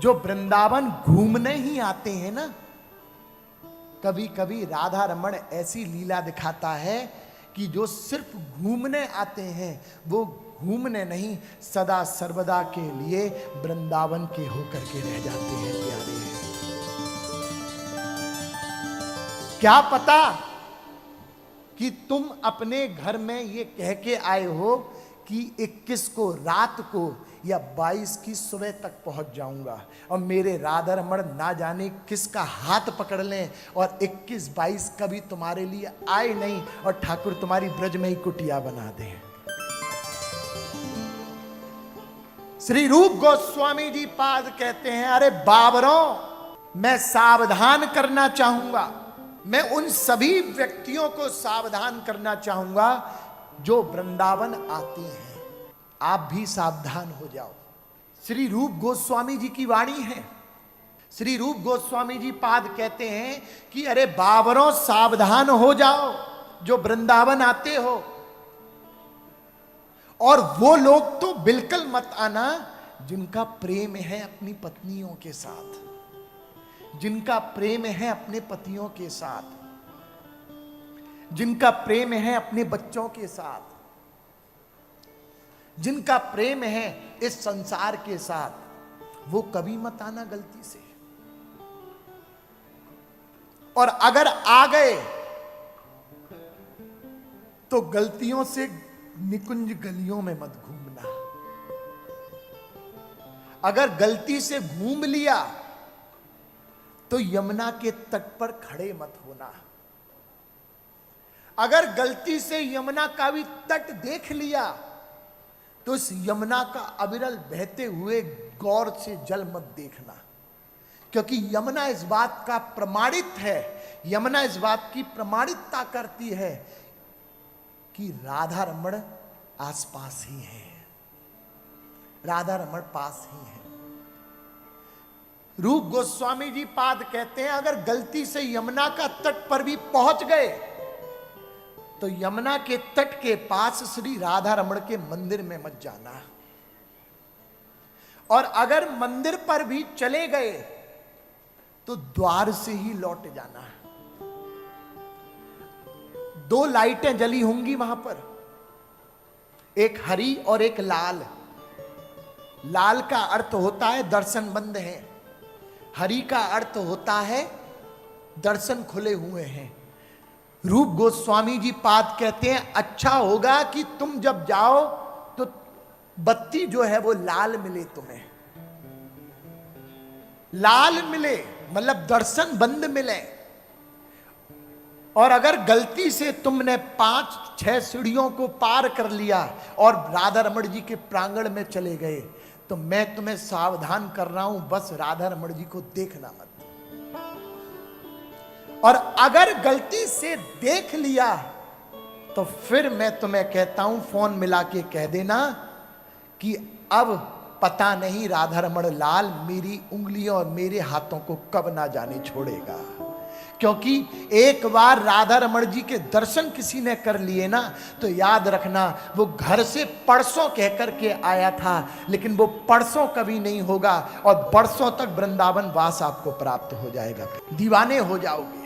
जो वृंदावन घूमने ही आते हैं ना, कभी कभी राधा रमण ऐसी लीला दिखाता है कि जो सिर्फ घूमने आते हैं वो घूमने नहीं, सदा सर्वदा के लिए वृंदावन के होकर के रह जाते हैं। प्यारे हैं, क्या पता कि तुम अपने घर में ये कह के आए हो कि 21 को रात को या 22 की सुबह तक पहुंच जाऊंगा, और मेरे राधा रमण ना जाने किसका हाथ पकड़ लें और 21-22 कभी तुम्हारे लिए आए नहीं और ठाकुर तुम्हारी ब्रज में ही कुटिया बना दें। श्री रूप गोस्वामी जी पाद कहते हैं, अरे बाबरों, मैं सावधान करना चाहूंगा, मैं उन सभी व्यक्तियों को सावधान करना चाहूंगा जो वृंदावन आते हैं। आप भी सावधान हो जाओ। श्री रूप गोस्वामी जी की वाणी है। श्री रूप गोस्वामी जी पाद कहते हैं कि अरे बाबरों, सावधान हो जाओ जो वृंदावन आते हो, और वो लोग तो बिल्कुल मत आना जिनका प्रेम है अपनी पत्नियों के साथ, जिनका प्रेम है अपने पतियों के साथ, जिनका प्रेम है अपने बच्चों के साथ, जिनका प्रेम है इस संसार के साथ, वो कभी मत आना गलती से। और अगर आ गए तो गलतियों से निकुंज गलियों में मत घूमना। अगर गलती से घूम लिया तो यमुना के तट पर खड़े मत होना। अगर गलती से यमुना का भी तट देख लिया तो इस यमुना का अविरल बहते हुए गौर से जल मत देखना, क्योंकि यमुना इस बात का प्रमाणित है, यमुना इस बात की प्रमाणिकता करती है कि राधा रमण आसपास ही है, राधा रमण पास ही है। रूप गोस्वामी जी पाद कहते हैं, अगर गलती से यमुना का तट पर भी पहुंच गए तो यमुना के तट के पास श्री राधा रमण के मंदिर में मत जाना, और अगर मंदिर पर भी चले गए तो द्वार से ही लौट जाना। 2 लाइटें जली होंगी वहां पर, एक हरी और एक लाल। लाल का अर्थ होता है दर्शन बंद है, हरी का अर्थ होता है दर्शन खुले हुए हैं। रूप गोस्वामी जी पाद कहते हैं, अच्छा होगा कि तुम जब जाओ तो बत्ती जो है वो लाल मिले, तुम्हें लाल मिले, मतलब दर्शन बंद मिले। और अगर गलती से तुमने 5-6 सीढ़ियों को पार कर लिया और राधा रमण जी के प्रांगण में चले गए तो मैं तुम्हें सावधान कर रहा हूं, बस राधा रमण जी को देखना मत। और अगर गलती से देख लिया तो फिर मैं तुम्हें कहता हूं, फोन मिला के कह देना कि अब पता नहीं राधा रमण लाल मेरी उंगलियों और मेरे हाथों को कब ना जाने छोड़ेगा। क्योंकि एक बार राधा रमण जी के दर्शन किसी ने कर लिए ना तो याद रखना, वो घर से परसों कह करके आया था, लेकिन वो परसों कभी नहीं होगा और बरसों तक वृंदावन वास आपको प्राप्त हो जाएगा, दीवाने हो जाओगे।